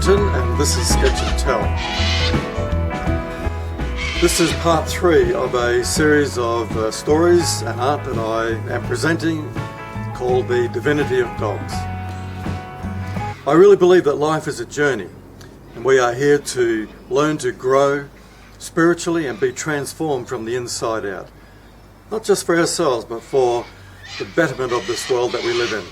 Lynton, and this is Sketch and Tell. This is part 3 of a series of stories and art that I am presenting called the Divinity of Dogs. I really believe that life is a journey, and we are here to learn to grow spiritually and be transformed from the inside out. Not just for ourselves, but for the betterment of this world that we live in.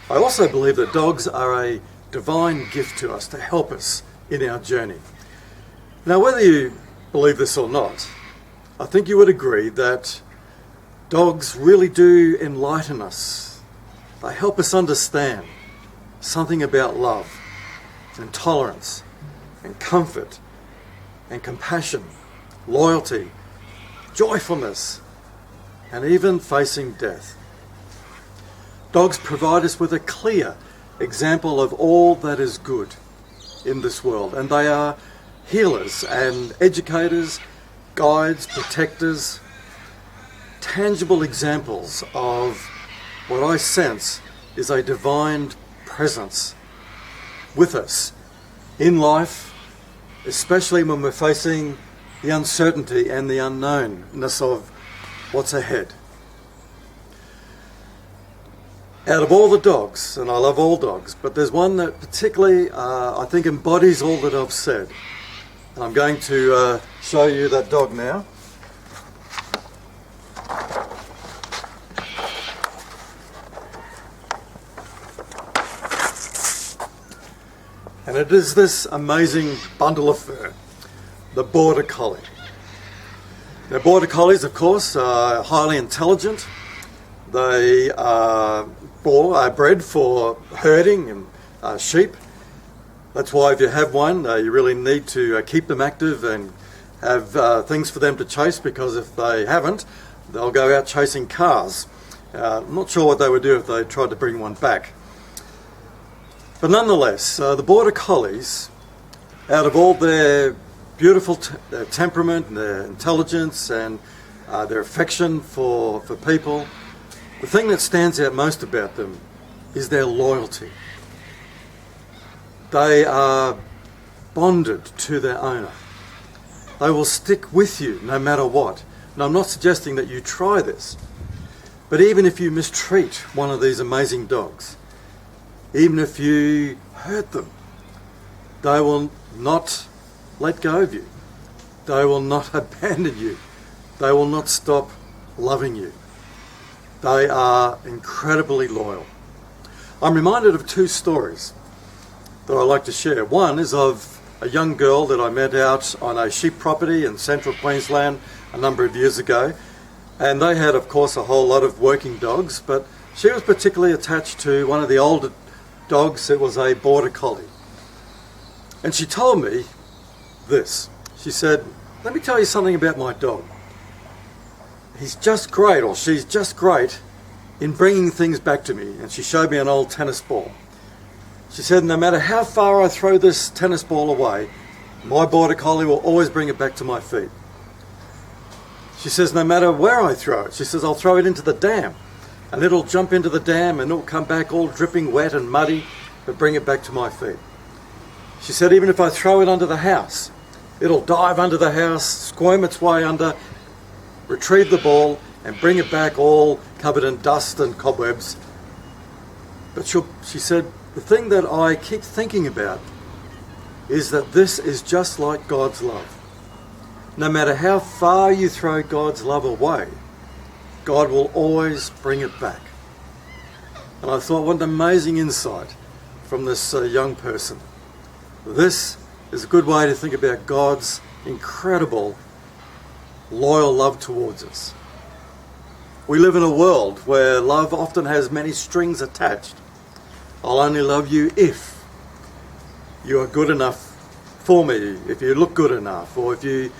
I also believe that dogs are a divine gift to us to help us in our journey. Now, whether you believe this or not, I think you would agree that dogs really do enlighten us. They help us understand something about love and tolerance and comfort and compassion, loyalty, joyfulness, and even facing death. Dogs provide us with a clear example of all that is good in this world, and they are healers and educators, guides, protectors, tangible examples of what I sense is a divine presence with us in life, especially when we're facing the uncertainty and the unknownness of what's ahead. Out of all the dogs, and I love all dogs, but there's one that particularly I think embodies all that I've said. And I'm going to show you that dog now. And it is this amazing bundle of fur, the Border Collie. Now, Border Collies, of course, are highly intelligent. They are bred for herding and sheep. That's why if you have one, you really need to keep them active and have things for them to chase, because if they haven't, they'll go out chasing cars. I'm not sure what they would do if they tried to bring one back. But nonetheless, the Border Collies, out of all their beautiful their temperament and their intelligence and their affection for people, the thing that stands out most about them is their loyalty. They are bonded to their owner. They will stick with you no matter what. Now, I'm not suggesting that you try this, but even if you mistreat one of these amazing dogs, even if you hurt them, they will not let go of you. They will not abandon you. They will not stop loving you. They are incredibly loyal. I'm reminded of 2 stories that I like to share. One is of a young girl that I met out on a sheep property in central Queensland a number of years ago. And they had, of course, a whole lot of working dogs, but she was particularly attached to one of the older dogs. It was a Border Collie. And she told me this. She said, "Let me tell you something about my dog. He's just great," or "she's just great in bringing things back to me." And she showed me an old tennis ball. She said, "No matter how far I throw this tennis ball away, my Border Collie will always bring it back to my feet." She says, "No matter where I throw it," she says, "I'll throw it into the dam, and it'll jump into the dam and it'll come back all dripping wet and muddy, but bring it back to my feet." She said, "Even if I throw it under the house, it'll dive under the house, squirm its way under, retrieve the ball, and bring it back all covered in dust and cobwebs." But she said, "The thing that I keep thinking about is that this is just like God's love. No matter how far you throw God's love away, God will always bring it back." And I thought, what an amazing insight from this young person. This is a good way to think about God's incredible loyal love towards us. We live in a world where love often has many strings attached. I'll only love you if you are good enough for me, if you look good enough, or if you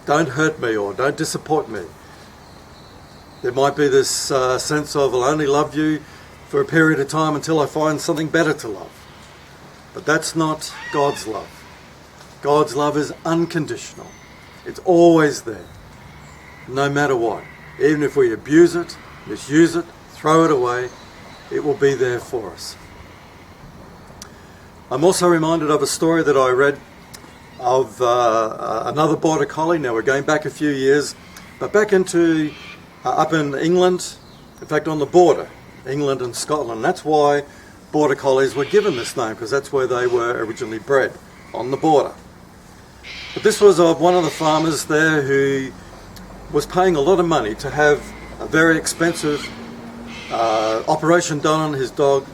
don't hurt me or don't disappoint me. There might be this sense of, I'll only love you for a period of time until I find something better to love. But that's not God's love. God's love is unconditional. It's always there, no matter what. Even if we abuse it, misuse it, throw it away, it will be there for us. I'm also reminded of a story that I read of another border collie. Now we're going back a few years, but back into up in England, in fact on the border, England and Scotland. That's why border collies were given this name, because that's where they were originally bred, on the border. But this was of one of the farmers there who was paying a lot of money to have a very expensive operation done on his dog.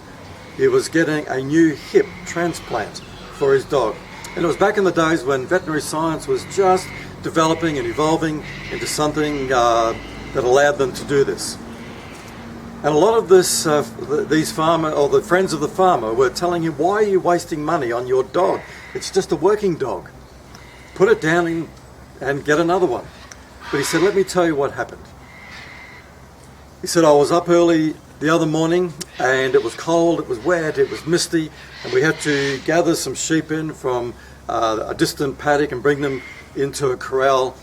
He was getting a new hip transplant for his dog. And it was back in the days when veterinary science was just developing and evolving into something that allowed them to do this. And a lot of these farmer, or the friends of the farmer, were telling him, why are you wasting money on your dog? It's just a working dog. Put it down and get another one. But he said, let me tell you what happened. He said, I was up early the other morning and it was cold, it was wet, it was misty, and we had to gather some sheep in from a distant paddock and bring them into a corral,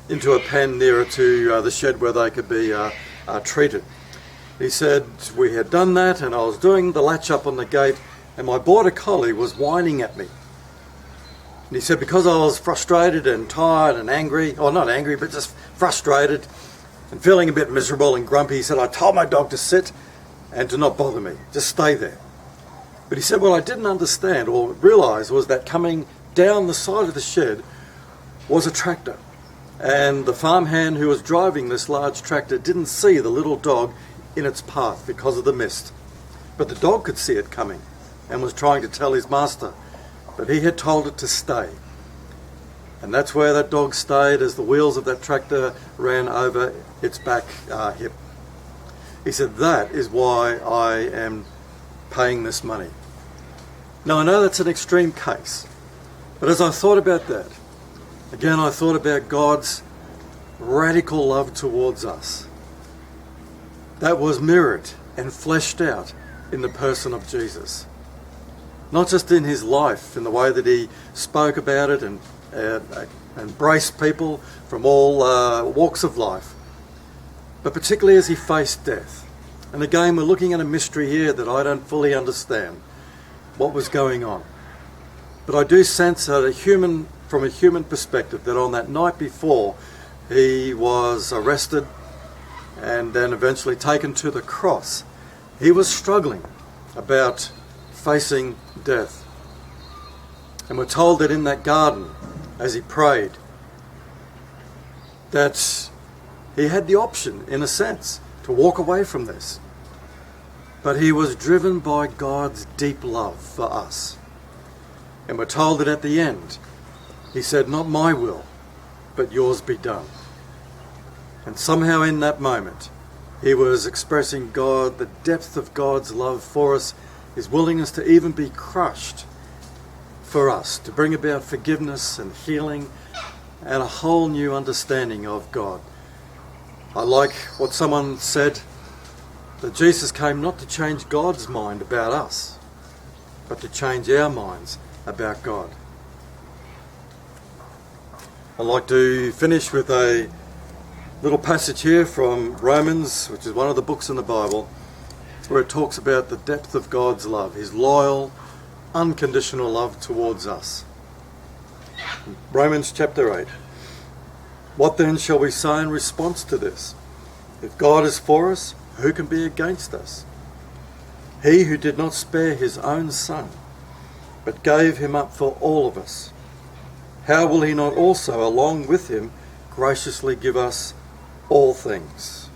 into a pen nearer to the shed where they could be treated. He said, we had done that and I was doing the latch up on the gate and my border collie was whining at me. And he said, because I was frustrated and tired and angry, or not angry, but just frustrated and feeling a bit miserable and grumpy, he said, I told my dog to sit and to not bother me, just stay there. But he said, what I didn't understand or realise was that coming down the side of the shed was a tractor. And the farmhand who was driving this large tractor didn't see the little dog in its path because of the mist. But the dog could see it coming and was trying to tell his master, but he had told it to stay. And that's where that dog stayed as the wheels of that tractor ran over its back hip. He said, that is why I am paying this money. Now I know that's an extreme case, but as I thought about that, again I thought about God's radical love towards us. That was mirrored and fleshed out in the person of Jesus. Not just in his life, in the way that he spoke about it and embraced people from all walks of life, but particularly as he faced death. And again, we're looking at a mystery here that I don't fully understand what was going on. But I do sense that from a human perspective, that on that night before he was arrested and then eventually taken to the cross, he was struggling about facing death. And we're told that in that garden, as he prayed, that he had the option, in a sense, to walk away from this. But he was driven by God's deep love for us. And we're told that at the end, he said, not my will, but yours be done. And somehow in that moment, he was expressing God, the depth of God's love for us, his willingness to even be crushed for us, to bring about forgiveness and healing and a whole new understanding of God. I like what someone said, that Jesus came not to change God's mind about us, but to change our minds about God. I'd like to finish with a little passage here from Romans, which is one of the books in the Bible, where it talks about the depth of God's love, his loyal, unconditional love towards us. Romans chapter 8. What then shall we say in response to this? If God is for us, who can be against us? He who did not spare his own son, but gave him up for all of us, how will he not also, along with him, graciously give us all things?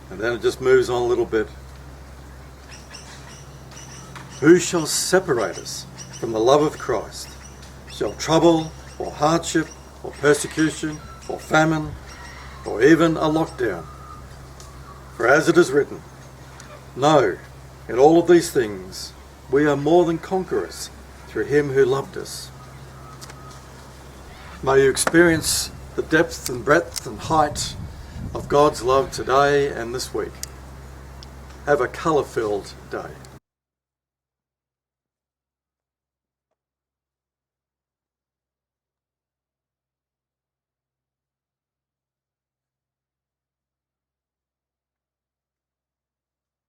And then it just moves on a little bit. Who shall separate us from the love of Christ? Shall trouble, or hardship, or persecution, or famine, or even a lockdown? For as it is written, no, in all of these things we are more than conquerors through him who loved us. May you experience the depth and breadth and height of God's love today and this week. Have a colour-filled day.